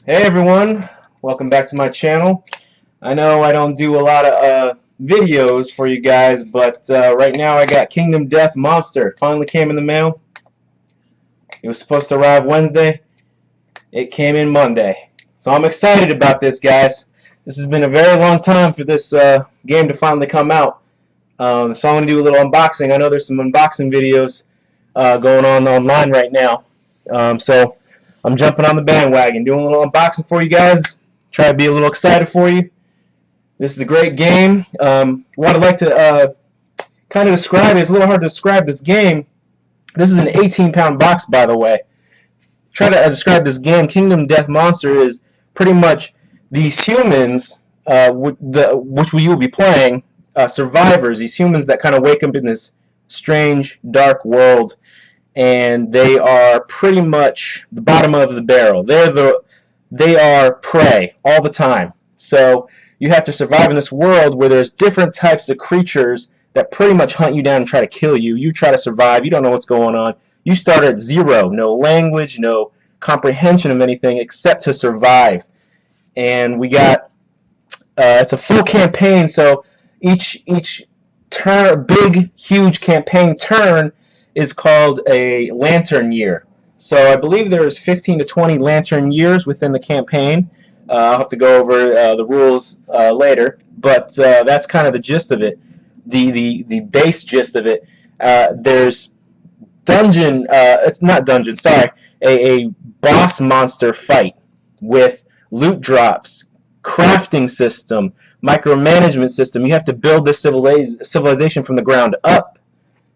Hey everyone, welcome back to my channel. I know I don't do a lot of videos for you guys, but right now I got Kingdom Death Monster. Finally came in the mail. It was supposed to arrive Wednesday. It came in Monday. So I'm excited about this, guys. This has been a very long time for this game to finally come out. So I'm going to do a little unboxing. I know there's some unboxing videos going on online right now. So I'm jumping on the bandwagon, doing a little unboxing for you guys. Try to be a little excited for you. This is a great game. What I'd like to kind of describe, it's a little hard to describe this game. This is an 18-pound box, by the way. Try to describe this game. Kingdom Death Monster is pretty much these humans, which we will be playing, survivors, these humans that kind of wake up in this strange, dark world, and they are pretty much the bottom of the barrel. They are prey all the time. So you have to survive in this world where there's different types of creatures that pretty much hunt you down and try to kill you. You try to survive. You don't know what's going on. You start at zero. No language, no comprehension of anything except to survive. And we got it's a full campaign, so each turn, big, huge campaign turn is called a lantern year. So I believe there's 15 to 20 lantern years within the campaign. I'll have to go over the rules later, but that's kind of the gist of it, the base gist of it. There's dungeon, it's not dungeon, sorry, a boss monster fight with loot drops, crafting system, micromanagement system. You have to build this civilization from the ground up.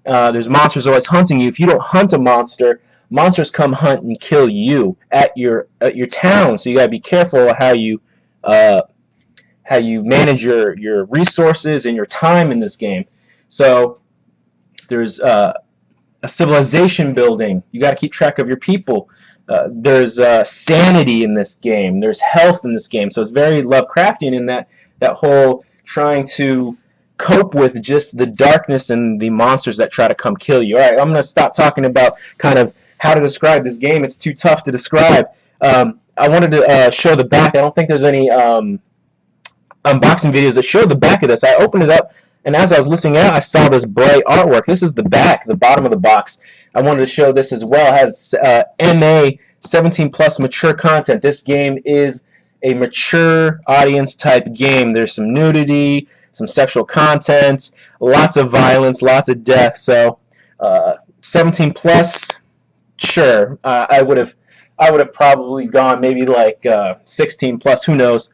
There's monsters always hunting you. If you don't hunt a monster, monsters come hunt and kill you at your town. So you gotta be careful of how you manage your resources and your time in this game. So there's a civilization building. You got to keep track of your people. There's sanity in this game. There's health in this game. So it's very Lovecraftian in that whole trying to cope with just the darkness and the monsters that try to come kill you. All right, I'm going to stop talking about kind of how to describe this game. It's too tough to describe. I wanted to show the back. I don't think there's any unboxing videos that show the back of this. I opened it up, and as I was looking at it, I saw this bright artwork. This is the back, the bottom of the box. I wanted to show this as well. It has MA 17+ mature content. This game is a mature audience type game. There's some nudity, some sexual content, lots of violence, lots of death. So 17+, sure. I would have probably gone maybe like 16+. Who knows?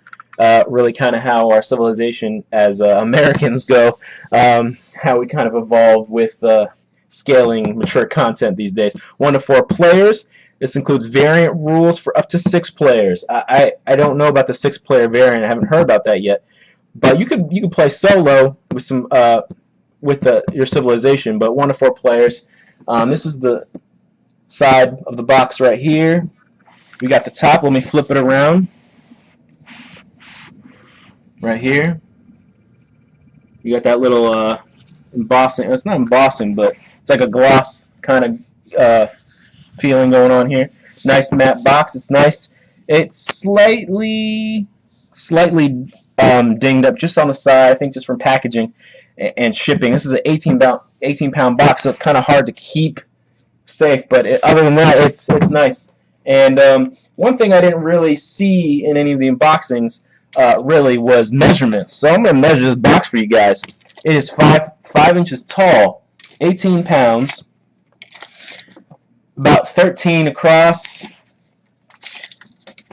Really kind of how our civilization as Americans go, how we kind of evolved with scaling mature content these days. 1 to 4 players. This includes variant rules for up to 6 players. I don't know about the 6-player variant. I haven't heard about that yet. But you could play solo with some your civilization. But 1 to 4 players. This is the side of the box right here. We got the top. Let me flip it around. Right here, you got that little embossing. It's not embossing, but it's like a gloss kind of feeling going on here. Nice matte box. It's nice. It's slightly dinged up just on the side. I think just from packaging and shipping. This is an 18-pound box, so it's kind of hard to keep safe. But other than that, it's nice. And one thing I didn't really see in any of the unboxings really was measurements. So I'm going to measure this box for you guys. It is 5 inches tall, 18 pounds, about 13 across,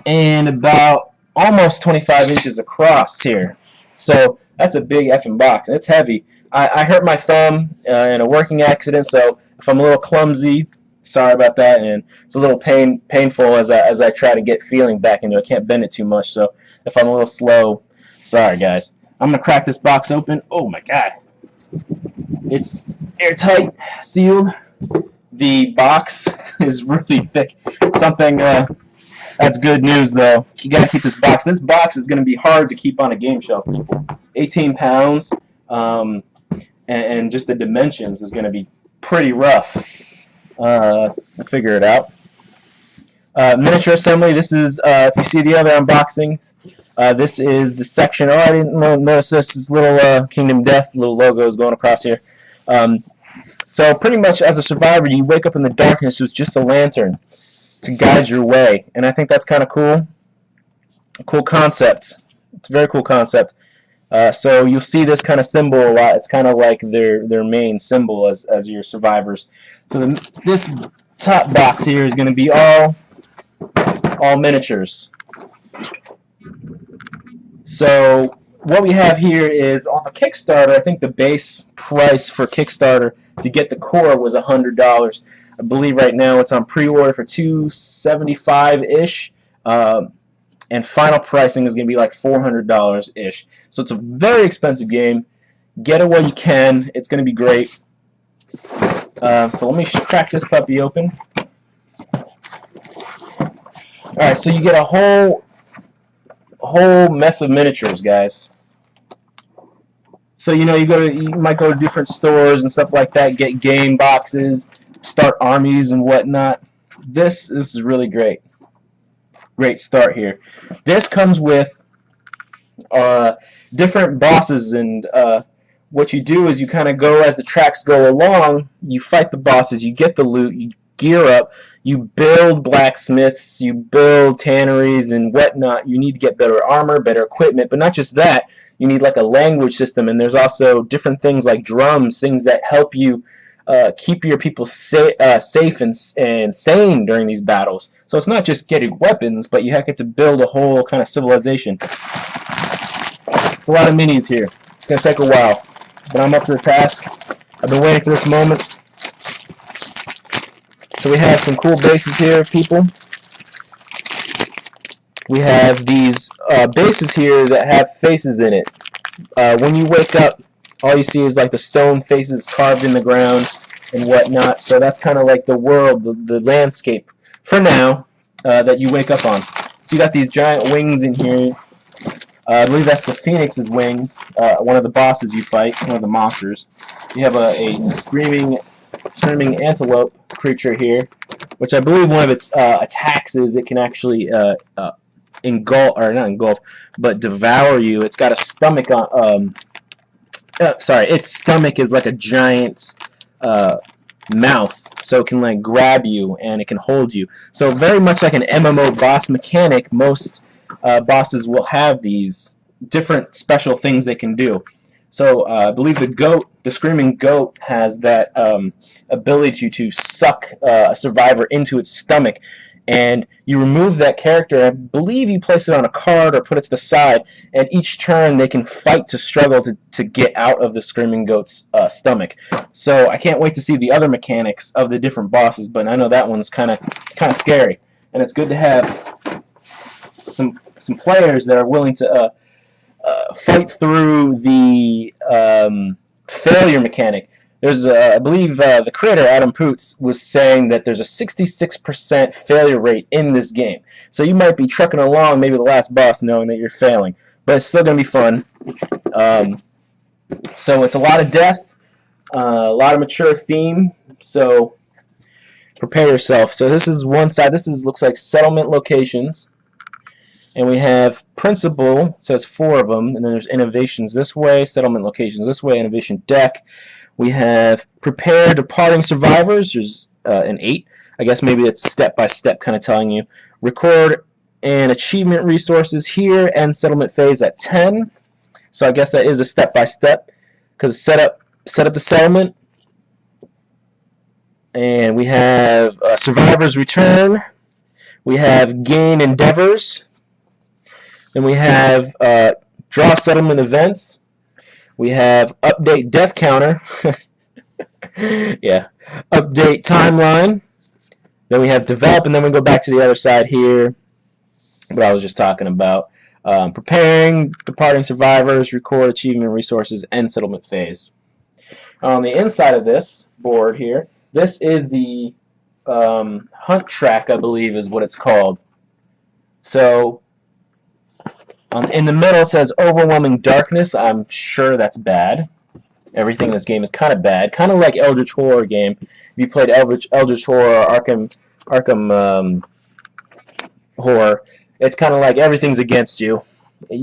and about almost 25 inches across here. So that's a big effing box. It's heavy. I hurt my thumb in a working accident, so if I'm a little clumsy, sorry about that, and it's a little painful as I try to get feeling back into it. I can't bend it too much, so if I'm a little slow, sorry guys. I'm going to crack this box open. Oh my god. It's airtight, sealed. The box is really thick. Something that's good news though. You got to keep this box. This box is going to be hard to keep on a game shelf, people. 18 pounds, and just the dimensions is going to be pretty rough. I'll figure it out. Miniature assembly. This is, if you see the other unboxing, this is the section. Oh, I didn't notice this little Kingdom Death little logos going across here. So pretty much as a survivor, you wake up in the darkness with just a lantern to guide your way, and I think that's kind of cool. A cool concept. It's a very cool concept. So you'll see this kind of symbol a lot. It's kind of like their main symbol as your survivors. So this top box here is going to be all miniatures. So what we have here is on the Kickstarter. I think the base price for Kickstarter to get the core was $100. I believe right now it's on pre-order for $275-ish. And final pricing is going to be like $400-ish. So it's a very expensive game. Get it while you can. It's going to be great. So let me crack this puppy open. Alright, so you get a whole mess of miniatures, guys. So you know you might go to different stores and stuff like that, get game boxes, start armies and whatnot. This is really great. Great start here. This comes with different bosses, and what you do is you kind of go as the tracks go along. You fight the bosses, you get the loot, you gear up, you build blacksmiths, you build tanneries and whatnot. You need to get better armor, better equipment, but not just that. You need like a language system, and there's also different things like drums, things that help you keep your people safe and sane during these battles. So it's not just getting weapons, but you get to build a whole kind of civilization. It's a lot of minis here. It's going to take a while, but I'm up to the task. I've been waiting for this moment. So we have some cool bases here, people. We have these bases here that have faces in it. When you wake up, all you see is like the stone faces carved in the ground and whatnot. So that's kind of like the world, the landscape for now that you wake up on. So you got these giant wings in here. I believe that's the Phoenix's wings, one of the bosses you fight, one of the monsters. You have a screaming antelope creature here, which I believe one of its attacks is it can actually engulf, or not engulf, but devour you. It's got a stomach on. Sorry, its stomach is like a giant mouth, so it can like grab you and it can hold you. So very much like an MMO boss mechanic, most bosses will have these different special things they can do. So I believe the screaming goat, has that ability to suck a survivor into its stomach, and you remove that character. I believe you place it on a card or put it to the side, and each turn they can fight to struggle to get out of the screaming goat's stomach. So I can't wait to see the other mechanics of the different bosses, but I know that one's kind of scary, and it's good to have some players that are willing to fight through the failure mechanic. There's, I believe, the creator, Adam Poots, was saying that there's a 66% failure rate in this game. So you might be trucking along, maybe the last boss, knowing that you're failing. But it's still going to be fun. So it's a lot of death, a lot of mature theme, so prepare yourself. So this is one side. This looks like settlement locations. And we have principal, it says 4 of them, and then there's innovations this way, settlement locations this way, innovation deck. We have prepare departing survivors, there's an 8. I guess maybe it's step by step kind of telling you. Record and achievement resources here, and settlement phase at 10. So I guess that is a step by step, because set up the settlement. And we have survivors return. We have gain endeavors. Then we have draw settlement events. We have update death counter. Yeah. Update timeline. Then we have develop, and then we go back to the other side here, what I was just talking about. Preparing, departing survivors, record achievement resources, and settlement phase. On the inside of this board here, this is the hunt track, I believe is what it's called. So in the middle it says overwhelming darkness. I'm sure that's bad. Everything in this game is kind of bad, kind of like Eldritch Horror game. If you played Eldritch Horror, Arkham horror, it's kind of like everything's against you,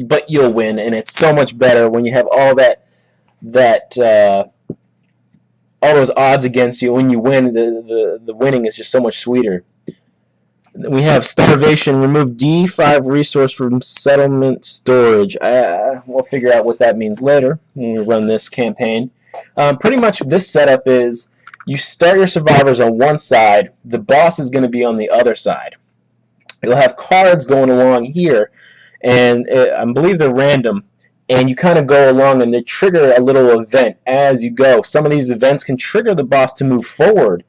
but you'll win, and it's so much better when you have that all those odds against you. When you win, the winning is just so much sweeter. We have starvation. Remove D5 resource from settlement storage. We'll figure out what that means later when we run this campaign. Pretty much this setup is you start your survivors on one side. The boss is going to be on the other side. You'll have cards going along here, and I believe they're random. And you kind of go along and they trigger a little event as you go. Some of these events can trigger the boss to move forward.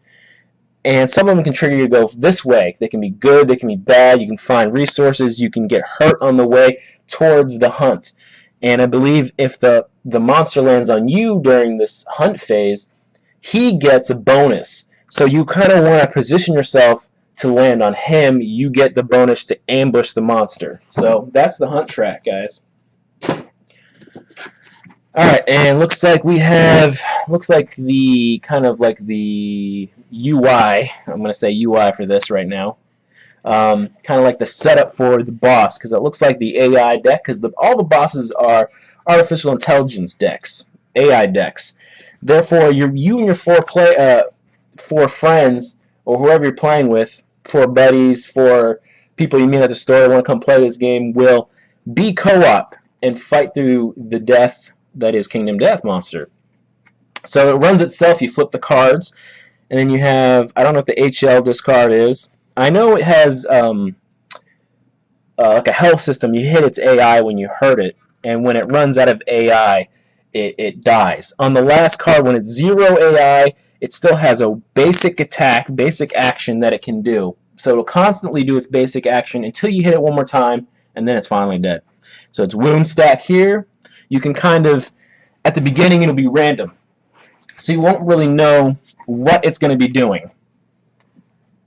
And some of them can trigger you to go this way. They can be good, they can be bad, you can find resources, you can get hurt on the way towards the hunt. And I believe if the monster lands on you during this hunt phase, he gets a bonus. So you kind of want to position yourself to land on him. You get the bonus to ambush the monster. So that's the hunt track, guys. Alright, and looks like the kind of like the UI, I'm going to say UI for this right now, kind of like the setup for the boss, because it looks like the AI deck, because all the bosses are artificial intelligence decks, AI decks. Therefore, you and your four friends, or whoever you're playing with, 4 buddies, 4 people you meet at the store who want to come play this game, will be co-op and fight through the death that is Kingdom Death Monster. So it runs itself. You flip the cards, and then you have, I don't know what the HL discard is. I know it has like a health system. You hit its AI when you hurt it, and when it runs out of AI, it dies. On the last card, when it's 0 AI, it still has a basic attack, basic action that it can do. So it'll constantly do its basic action until you hit it one more time, and then it's finally dead. So it's wound stack here. You can kind of, at the beginning, it'll be random. So you won't really know what it's going to be doing.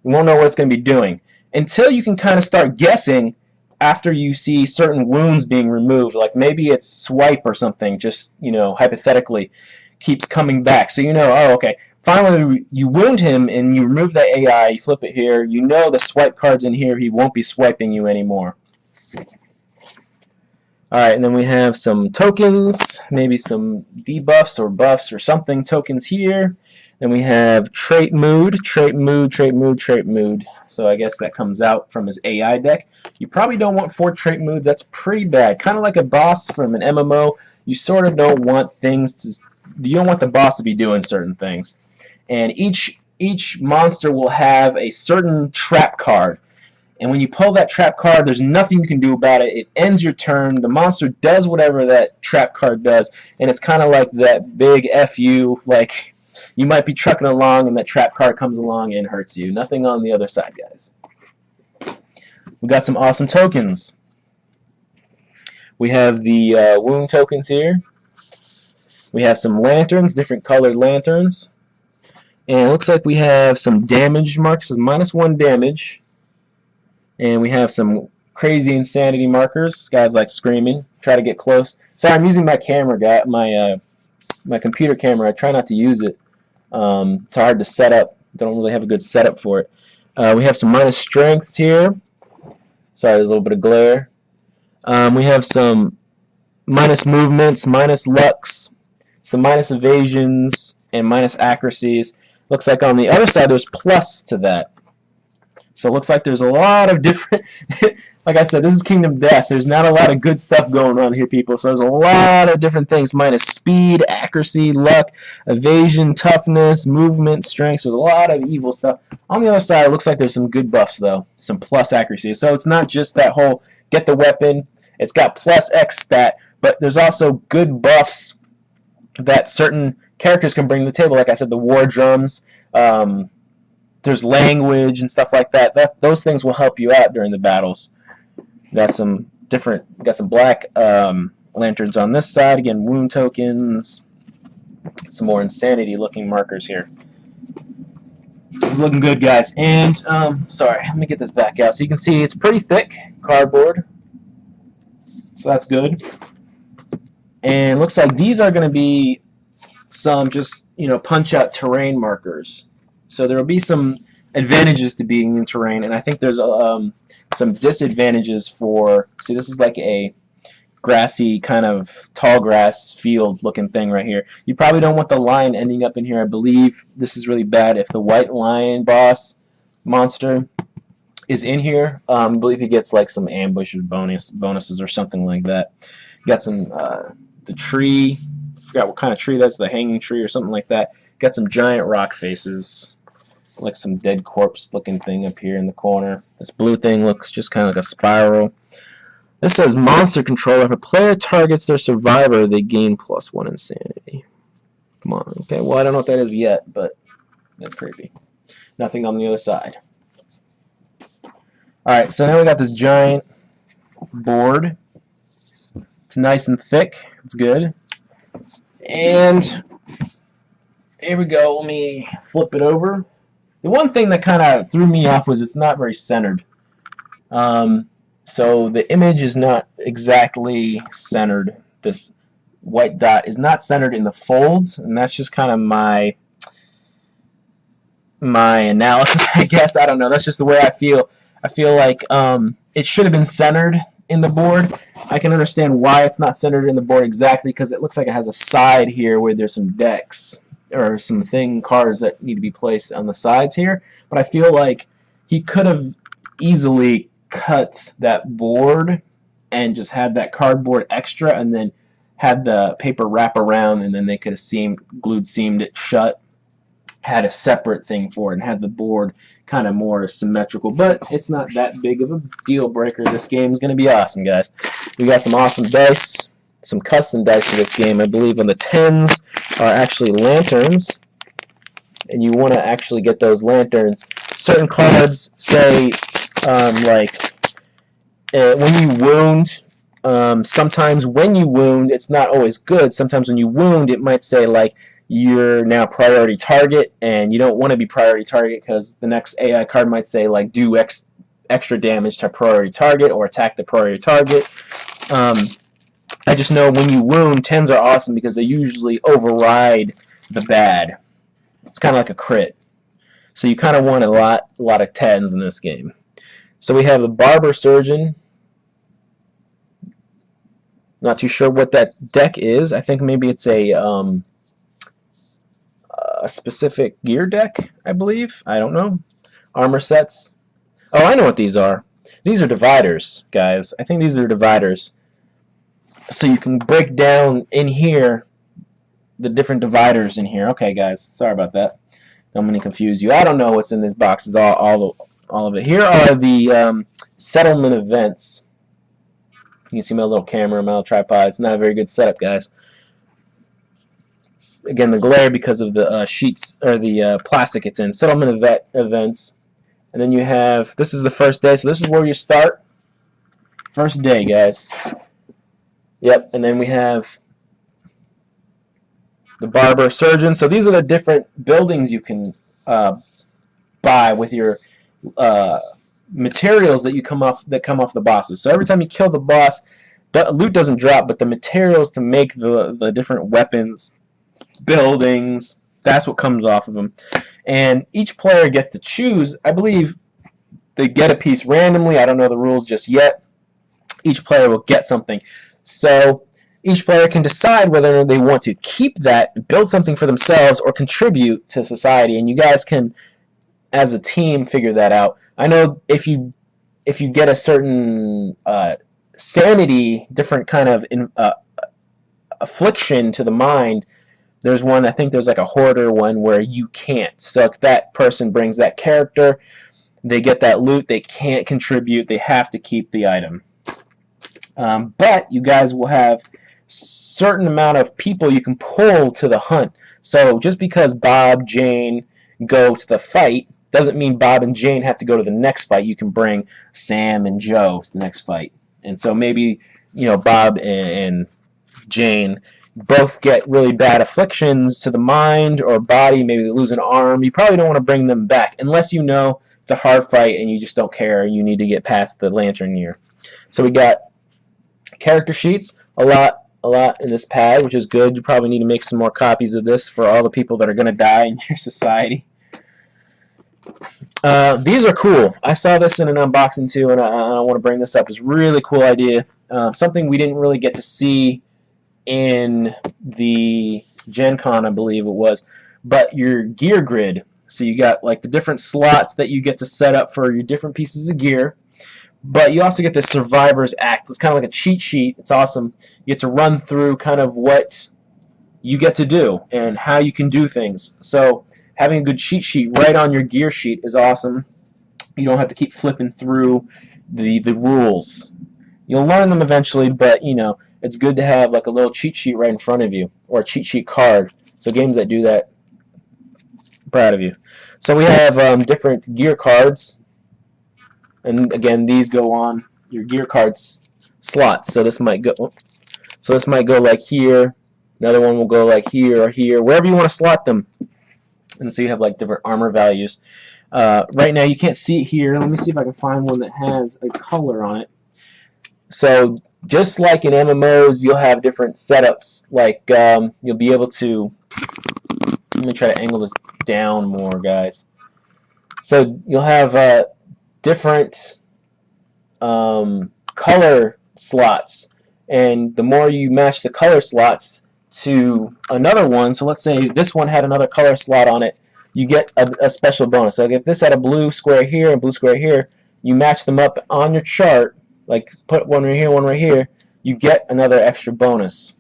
You won't know what it's going to be doing until you can kind of start guessing after you see certain wounds being removed. Like maybe it's swipe or something, just, hypothetically, keeps coming back. So you know, oh, okay. Finally, you wound him and you remove that AI, you flip it here. You know the swipe card's in here. He won't be swiping you anymore. Alright, and then we have some tokens, maybe some debuffs or buffs or something tokens here. Then we have trait mood. So I guess that comes out from his AI deck. You probably don't want 4 trait moods. That's pretty bad. Kind of like a boss from an MMO. You sort of don't want you don't want the boss to be doing certain things. And each monster will have a certain trap card. And when you pull that trap card, there's nothing you can do about it. It ends your turn. The monster does whatever that trap card does. And it's kind of like that big FU, like you might be trucking along and that trap card comes along and hurts you. Nothing on the other side, guys. We got some awesome tokens. We have the wound tokens here. We have some lanterns, different colored lanterns. And it looks like we have some damage marks, -1 damage. And we have some crazy insanity markers. Guys like screaming. Try to get close. Sorry, I'm using my camera, my computer camera. I try not to use it. It's hard to set up. Don't really have a good setup for it. We have some minus strengths here. Sorry, there's a little bit of glare. We have some minus movements, minus lucks, some minus evasions, and minus accuracies. Looks like on the other side there's plus to that. So it looks like there's a lot of different, like I said, this is Kingdom Death. There's not a lot of good stuff going on here, people. So there's a lot of different things, minus speed, accuracy, luck, evasion, toughness, movement, strength. So there's a lot of evil stuff. On the other side, it looks like there's some good buffs, though, some plus accuracy. So it's not just that whole get the weapon. It's got plus X stat, but there's also good buffs that certain characters can bring to the table. Like I said, the war drums, there's language and stuff like that. Those things will help you out during the battles. Got some black lanterns on this side. Again, wound tokens. Some more insanity looking markers here. This is looking good, guys. And sorry, let me get this back out so you can see it's pretty thick cardboard. So that's good. And it looks like these are going to be some just punch out terrain markers. So there will be some advantages to being in terrain, and I think there's some disadvantages for. See, this is like a grassy kind of tall grass field looking thing right here. You probably don't want the lion ending up in here. I believe this is really bad if the white lion boss monster is in here. I believe he gets like some ambush bonuses or something like that. You got some the tree. I forgot what kind of tree that's, the hanging tree or something like that. Got some giant rock faces, like some dead corpse looking thing up here in the corner. This blue thing looks just kind of like a spiral. This says monster control. If a player targets their survivor, they gain +1 insanity. Come on. Okay, well, I don't know what that is yet, but that's creepy. Nothing on the other side. Alright, so now we got this giant board. It's nice and thick. It's good. And here we go. Let me flip it over. The one thing that kind of threw me off was it's not very centered. So the image is not exactly centered. This white dot is not centered in the folds, and that's just kind of my analysis, I guess. I don't know. That's just the way I feel. I feel like it should have been centered in the board. I can understand why it's not centered in the board exactly, because it looks like it has a side here where there's some decks or some cards that need to be placed on the sides here. But I feel like he could have easily cut that board and just had that cardboard extra and then had the paper wrap around, and then they could have seamed it shut, had a separate thing for it, and had the board kind of more symmetrical. But it's not that big of a deal breaker. This game is going to be awesome, guys. We got some awesome dice, some custom dice for this game. I believe on the 10s are actually lanterns, and you want to actually get those lanterns. Certain cards say when you wound, sometimes when you wound, it's not always good. Sometimes when you wound, it might say like you're now priority target, and you don't want to be priority target because the next AI card might say like do extra damage to priority target or attack the priority target. I just know when you wound, 10s are awesome because they usually override the bad. It's kind of like a crit. So you kind of want a lot of 10s in this game. So we have the Barber Surgeon. Not too sure what that deck is. I think maybe it's a specific gear deck, I believe. I don't know. Armor sets. Oh, I know what these are. These are dividers, guys. I think these are dividers. So you can break down in here the different dividers in here. Okay, guys. Sorry about that. I'm going to confuse you. I don't know what's in this box. Is all of it. Here are the settlement events. You can see my little camera, my little tripod. It's not a very good setup, guys. Again, the glare because of the sheets or the plastic it's in. Settlement events. And then you have, this is the first day, so this is where you start. First day, guys. Yep, and then we have the Barber Surgeon. So these are the different buildings you can buy with your materials that come off the bosses. So every time you kill the boss, the loot doesn't drop, but the materials to make the different weapons, buildings, that's what comes off of them. And each player gets to choose. I believe they get a piece randomly. I don't know the rules just yet. Each player will get something. So each player can decide whether they want to keep that, build something for themselves, or contribute to society. And you guys can, as a team, figure that out. I know if you get a certain sanity, different kind of affliction to the mind, there's one, I think there's like a hoarder one where you can't. So if that person brings that character, they get that loot, they can't contribute, they have to keep the item. But you guys will have certain amount of people you can pull to the hunt. So just because Bob, Jane go to the fight doesn't mean Bob and Jane have to go to the next fight. You can bring Sam and Joe to the next fight. And so maybe, you know, Bob and Jane both get really bad afflictions to the mind or body. Maybe they lose an arm. You probably don't want to bring them back unless you know it's a hard fight and you just don't care and you need to get past the lantern here. So we got character sheets, a lot in this pad, which is good. You probably need to make some more copies of this for all the people that are going to die in your society. These are cool. I saw this in an unboxing too, and I want to bring this up. It's a really cool idea. Something we didn't really get to see in the Gen Con, I believe it was, but your gear grid. So you got like the different slots that you get to set up for your different pieces of gear, but you also get this Survivor's Act. It's kind of like a cheat sheet. It's awesome. You get to run through kind of what you get to do and how you can do things. So having a good cheat sheet right on your gear sheet is awesome. You don't have to keep flipping through the rules. You'll learn them eventually, but you know, it's good to have like a little cheat sheet right in front of you, or a cheat sheet card. So games that do that, proud of you. So we have different gear cards, and again, these go on your gear cards slots. So this might go. So this might go like here. Another one will go like here or here, wherever you want to slot them. And so you have like different armor values. Right now you can't see it here. Let me see if I can find one that has a color on it. So just like in MMOs, you'll have different setups. Like you'll be able to. Let me try to angle this down more, guys. So you'll have different color slots, and the more you match the color slots to another one, so let's say this one had another color slot on it, you get a special bonus. So if this had a blue square here and blue square here, you match them up on your chart, like put one right here, one right here, you get another extra bonus.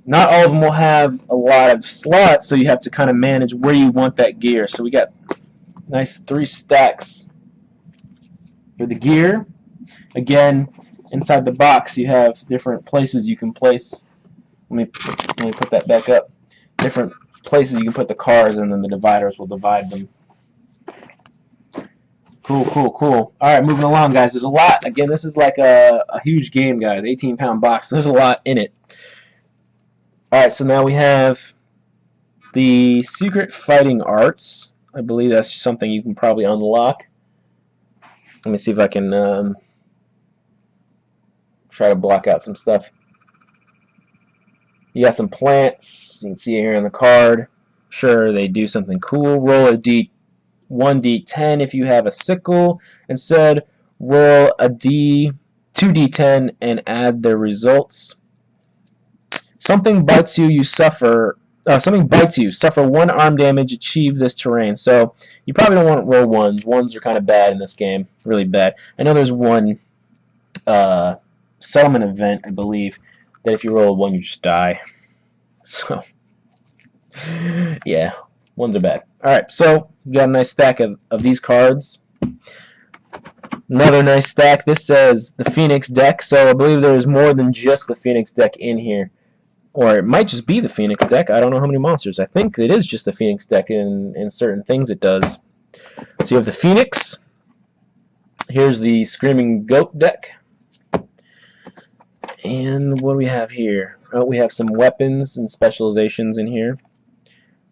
Not all of them will have a lot of slots, so you have to kind of manage where you want that gear. So we got nice 3 stacks for the gear. Again, inside the box you have different places you can place. Let me put that back up. Different places you can put the cars, and then the dividers will divide them. Cool, cool, cool. Alright, moving along, guys. There's a lot. Again, this is like a huge game, guys. 18-pound box. There's a lot in it. Alright, so now we have the Secret Fighting Arts. I believe that's something you can probably unlock. Let me see if I can try to block out some stuff. You got some plants. You can see it here on the card. Sure, they do something cool. Roll a D1d10 if you have a sickle. Instead, roll a 2d10 and add their results. Something bites you, you suffer. Something bites you, suffer 1 arm damage. Achieve this terrain. So you probably don't want to roll ones. Ones are kind of bad in this game, really bad. I know there's one settlement event, I believe, that if you roll a 1, you just die. So, yeah, ones are bad. Alright, so we got a nice stack of these cards. Another nice stack. This says the Phoenix deck, so I believe there's more than just the Phoenix deck in here. Or it might just be the Phoenix deck. I don't know how many monsters. I think it is just the Phoenix deck in certain things it does. So you have the Phoenix. Here's the Screaming Goat deck. And what do we have here? Oh, we have some weapons and specializations in here.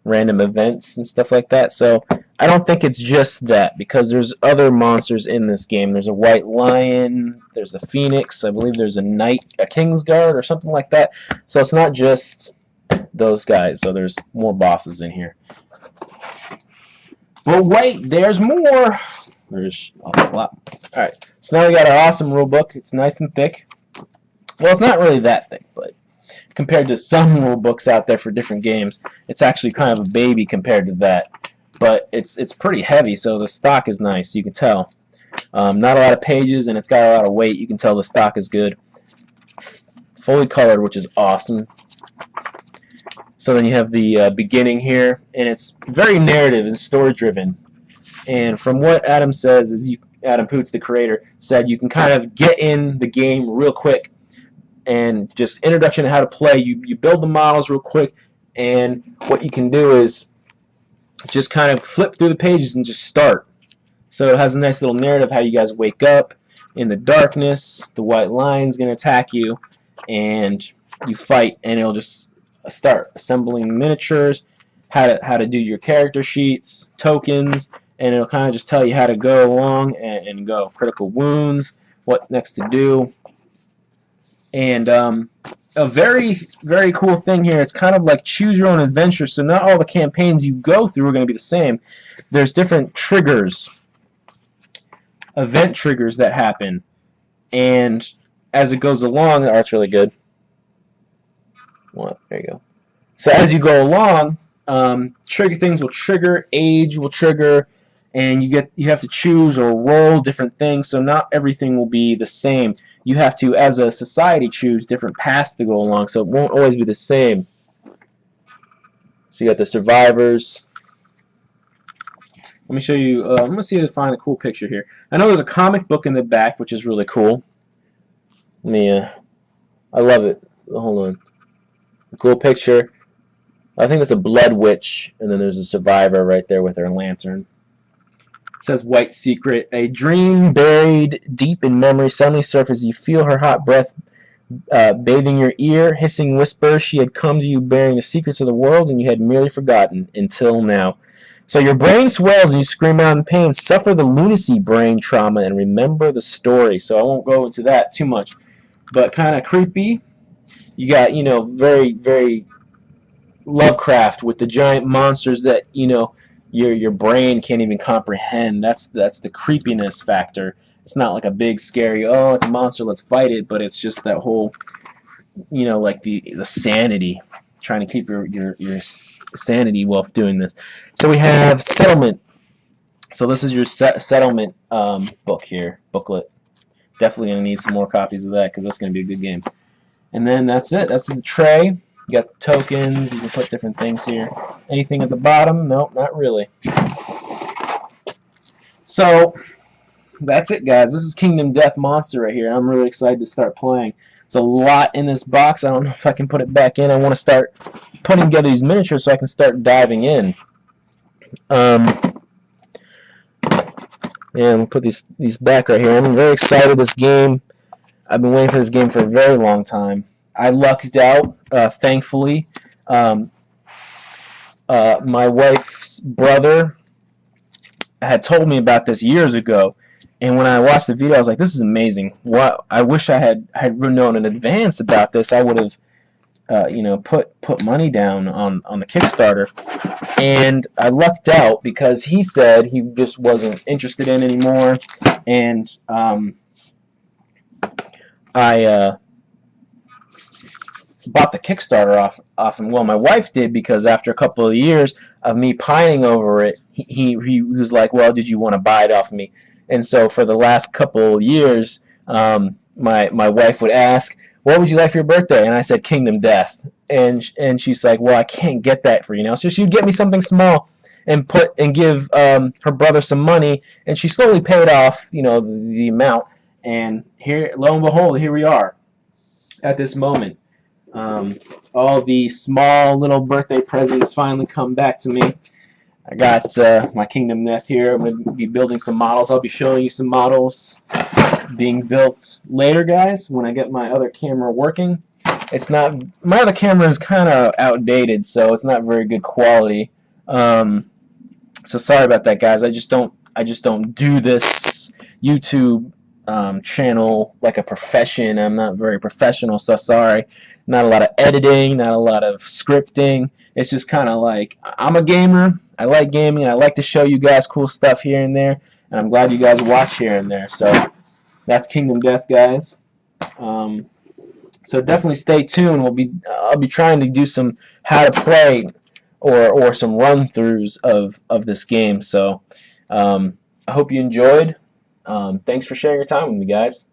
Random events and stuff like that. So I don't think it's just that, because there's other monsters in this game. There's a white lion, there's the Phoenix, I believe there's a knight, a Kingsguard or something like that. So it's not just those guys. So there's more bosses in here. But wait, there's more. There's a lot. Alright, so now we got our awesome rulebook. It's nice and thick. Well, it's not really that thick, but compared to some rule books out there for different games, it's actually kind of a baby compared to that. But it's pretty heavy, so the stock is nice. You can tell. Not a lot of pages, and it's got a lot of weight. You can tell the stock is good. Fully colored, which is awesome. So then you have the beginning here, and it's very narrative and story-driven. And from what Adam says, is Adam Poots, the creator, said you can kind of get in the game real quick. And just introduction to how to play. You build the models real quick, and what you can do is just kind of flip through the pages and just start. So it has a nice little narrative how you guys wake up in the darkness, the white lion's going to attack you, and you fight, and it'll just start assembling miniatures, how to do your character sheets, tokens, and it'll kind of just tell you how to go along and go. Critical wounds, what next to do. And a very, very cool thing here. It's kind of like choose your own adventure. So not all the campaigns you go through are going to be the same. There's different triggers, event triggers that happen, and as it goes along, the art's really good. Well, there you go. So as you go along, trigger things will trigger, age will trigger, and you have to choose or roll different things. So not everything will be the same. You have to, as a society, choose different paths to go along. So it won't always be the same. So you got the survivors. Let me show you. I'm gonna see if I find a cool picture here. I know there's a comic book in the back, which is really cool. Let me. I love it. Hold on. A cool picture. I think it's a blood witch, and then there's a survivor right there with her lantern. It says White Secret. A dream buried deep in memory suddenly surfaces. You feel her hot breath bathing your ear, hissing whisper. She had come to you bearing the secrets of the world, and you had merely forgotten until now. So your brain swells and you scream out in pain. Suffer the lunacy brain trauma and remember the story. So I won't go into that too much, but kind of creepy. You got, you know, very, very Lovecraft with the giant monsters that, you know, your brain can't even comprehend. That's the creepiness factor. It's not like a big scary, oh, it's a monster, let's fight it, but it's just that whole, you know, like the sanity, trying to keep your sanity while doing this. So we have settlement. So this is your settlement book here, booklet. Definitely gonna need some more copies of that because that's gonna be a good game. And then that's it. That's the tray. You got the tokens. You can put different things here. Anything at the bottom? Nope, not really. So that's it, guys. This is Kingdom Death Monster right here. I'm really excited to start playing. It's a lot in this box. I don't know if I can put it back in. I want to start putting together these miniatures so I can start diving in. Yeah, I'm gonna put these back right here. I'm very excited. This game, I've been waiting for this game for a very long time. I lucked out, thankfully. My wife's brother had told me about this years ago, and when I watched the video, I was like, "This is amazing! What? I wish I had known in advance about this. I would have, you know, put money down on the Kickstarter." And I lucked out because he said he just wasn't interested in anymore, and I bought the Kickstarter off him. Well, my wife did because after a couple of years of me pining over it, he was like, "Well, did you want to buy it off me?" And so for the last couple of years, my wife would ask, "What would you like for your birthday?" And I said, "Kingdom Death." And she's like, "Well, I can't get that for you now." So she'd get me something small and give her brother some money, and she slowly paid off, you know, the amount. And here, lo and behold, here we are at this moment. All the small little birthday presents finally come back to me. I got my Kingdom Death here. I'm going to be building some models. I'll be showing you some models being built later, guys, when I get my other camera working. It's not, my other camera is kind of outdated, so it's not very good quality. So sorry about that, guys. I just don't do this YouTube channel like a profession. I'm not very professional, so sorry. Not a lot of editing, not a lot of scripting. It's just kind of like, I'm a gamer. I like gaming. I like to show you guys cool stuff here and there, and I'm glad you guys watch here and there. So that's Kingdom Death, guys. So definitely stay tuned. I'll be trying to do some how to play or some run-throughs of this game. So I hope you enjoyed. Thanks for sharing your time with me, guys.